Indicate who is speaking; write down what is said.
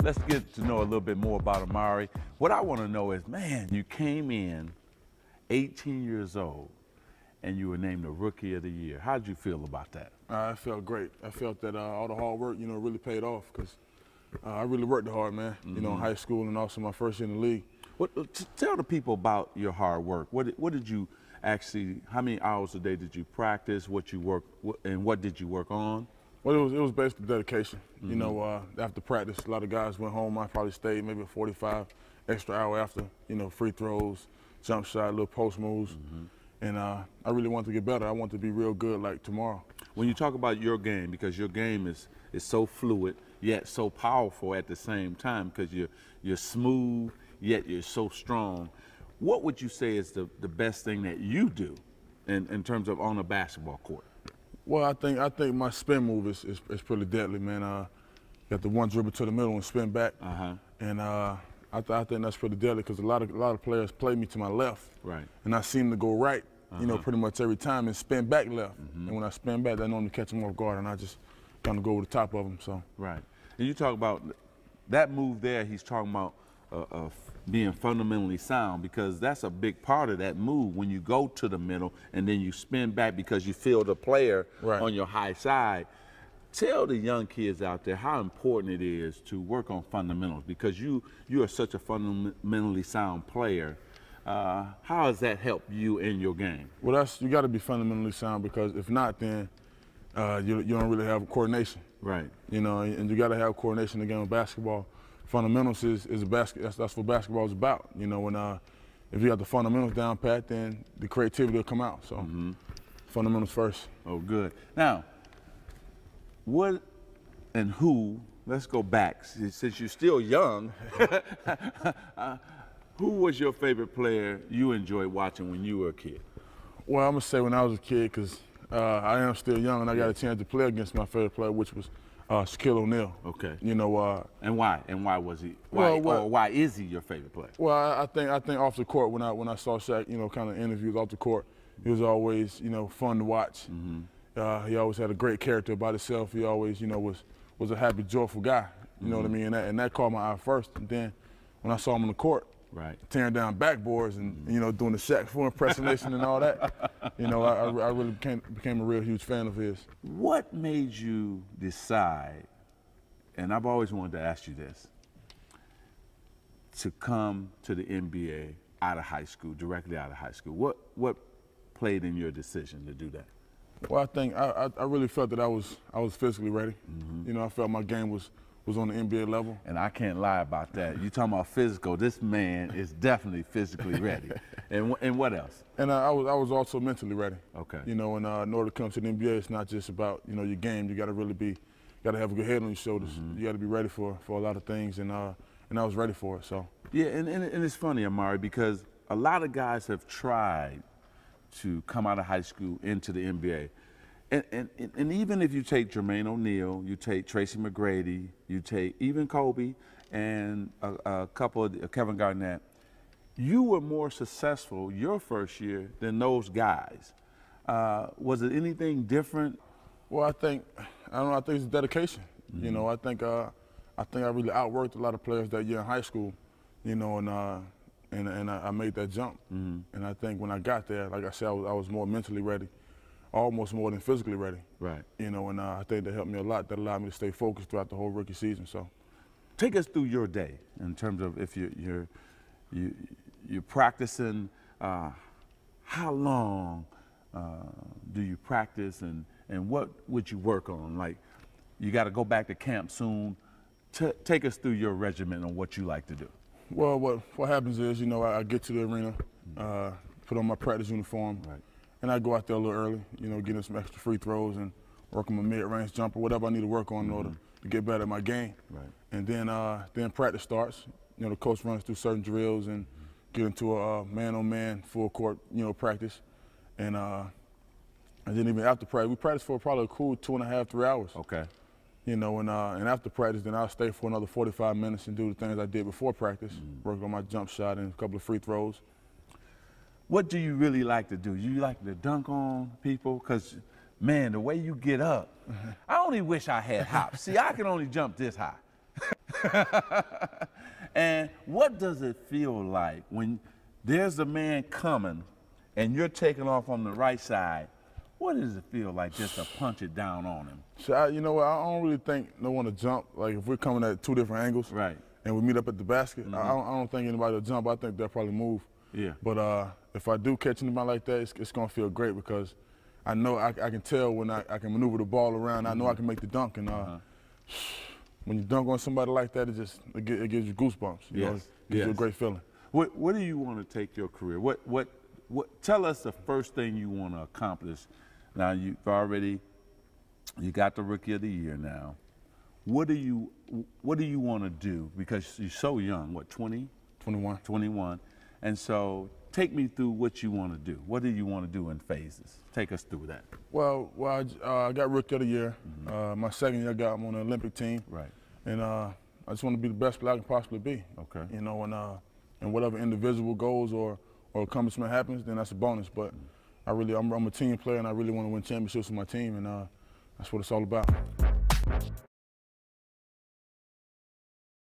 Speaker 1: Let's get to know a little bit more about Amare. What I want to know is, man, you came in 18 years old and you were named the Rookie of the Year. How did you feel about that?
Speaker 2: I felt great. I felt that all the hard work, really paid off because I really worked hard, man. In high school and also my first year in the league.
Speaker 1: Tell the people about your hard work. What did you actually? How many hours a day did you practice? What did you work on?
Speaker 2: Well, it was basically dedication. After practice, a lot of guys went home. I probably stayed maybe a 45 extra hour after. Free throws, jump shot, little post moves. And I really wanted to get better. I wanted to be real good like tomorrow.
Speaker 1: When you talk about your game, because your game is so fluid yet so powerful at the same time, because you're smooth yet you're so strong. What would you say is the best thing that you do in terms of on a basketball court?
Speaker 2: Well, I think my spin move is pretty deadly, man. Got the one dribble to the middle and spin back, and I think that's pretty deadly because a lot of players play me to my left,
Speaker 1: right,
Speaker 2: and I seem to go right, pretty much every time and spin back left. And when I spin back, I normally catch them off guard, and I just kind of go over the top of them. So
Speaker 1: right, and you talk about that move there. He's talking about being fundamentally sound, because that's a big part of that move when you go to the middle and then you spin back because you feel the player on your high side. Tell the young kids out there how important it is to work on fundamentals, because you are such a fundamentally sound player. How has that helped you in your game?
Speaker 2: Well, you got to be fundamentally sound, because if not, then you don't really have coordination.
Speaker 1: Right.
Speaker 2: And you got to have coordination in the game of basketball. Fundamentals is that's what basketball is about. If you got the fundamentals down pat, then the creativity will come out. So fundamentals first.
Speaker 1: Oh, good. Now, what and who? Let's go back since you're still young. Who was your favorite player you enjoyed watching when you were a kid?
Speaker 2: Well, I'm gonna say when I was a kid, because I am still young and I got a chance to play against my favorite player, which was Shaquille O'Neal.
Speaker 1: Okay.
Speaker 2: And
Speaker 1: why? And why was he? Why is he your favorite player?
Speaker 2: Well, I think off the court, when I saw Shaq, kind of interviews off the court, he was always fun to watch. He always had a great character about himself. He always was a happy, joyful guy. You know what I mean? And that caught my eye first. And then when I saw him on the court, tearing down backboards and doing the Shaq Fu impersonation and all that, I really became a real huge fan of his.
Speaker 1: What made you decide, and I've always wanted to ask you this, to come to the NBA out of high school, directly out of high school? What played in your decision to do that?
Speaker 2: Well, I think I really felt that I was physically ready. I felt my game was on the NBA level.
Speaker 1: And I can't lie about that. You talking about physical, this man is definitely physically ready. And what else?
Speaker 2: And I was also mentally ready.
Speaker 1: Okay.
Speaker 2: In order to come to the NBA, it's not just about, your game. You got to really have a good head on your shoulders. You got to be ready for a lot of things, and I was ready for it, so.
Speaker 1: Yeah, and it's funny, Amare, because a lot of guys have tried to come out of high school into the NBA. And even if you take Jermaine O'Neal, you take Tracy McGrady, you take even Kobe and a couple of Kevin Garnett, you were more successful your first year than those guys. Was it anything different?
Speaker 2: Well, I think it's dedication. I think I really outworked a lot of players that year in high school, and I made that jump. And I think when I got there, like I said, I was more mentally ready, almost more than physically ready.
Speaker 1: Right.
Speaker 2: And I think that helped me a lot. That allowed me to stay focused throughout the whole rookie season. So,
Speaker 1: take us through your day in terms of if you're practicing. How long do you practice, and what would you work on? Like, you got to go back to camp soon. Take us through your regimen on what you like to do.
Speaker 2: Well, what happens is, I get to the arena, put on my practice uniform, and I go out there a little early, get in some extra free throws and work on my mid-range jumper, whatever I need to work on in order to get better at my game. Right. And then practice starts. The coach runs through certain drills and get into a man-on-man, full court, practice. And then even after practice, we practice for probably a cool 2.5, 3 hours.
Speaker 1: Okay.
Speaker 2: And after practice, then I'll stay for another 45 minutes and do the things I did before practice, work on my jump shot and a couple of free throws.
Speaker 1: What do you really like to do? You like to dunk on people? Because, man, the way you get up, I only wish I had hops. See, I can only jump this high. And what does it feel like when there's a man coming and you're taking off on the right side? What does it feel like just to punch it down on him?
Speaker 2: So you know what? I don't really think no one to jump. Like if we're coming at 2 different angles,
Speaker 1: Right.
Speaker 2: and we meet up at the basket,
Speaker 1: Mm-hmm.
Speaker 2: I don't think anybody will jump. I think they'll probably move.
Speaker 1: Yeah.
Speaker 2: But if I do catch anybody like that, it's gonna feel great because I know I can tell when I can maneuver the ball around. I know I can make the dunk, and when you dunk on somebody like that, it gives you goosebumps. You know, it gives you a great feeling.
Speaker 1: What do you want to take your career? What tell us the first thing you want to accomplish. Now you got the Rookie of the Year now. What do you want to do? Because you're so young, what, 20?
Speaker 2: 21.
Speaker 1: 21. And so take me through what you want to do. What do you want to do in phases? Take us through that.
Speaker 2: Well, I got Rookie of the Year. My second year, I'm on the Olympic team.
Speaker 1: Right.
Speaker 2: And I just want to be the best player I can possibly be.
Speaker 1: Okay.
Speaker 2: You know, and whatever individual goals or accomplishment happens, then that's a bonus. But I'm a team player, and I really want to win championships with my team, and that's what it's all about.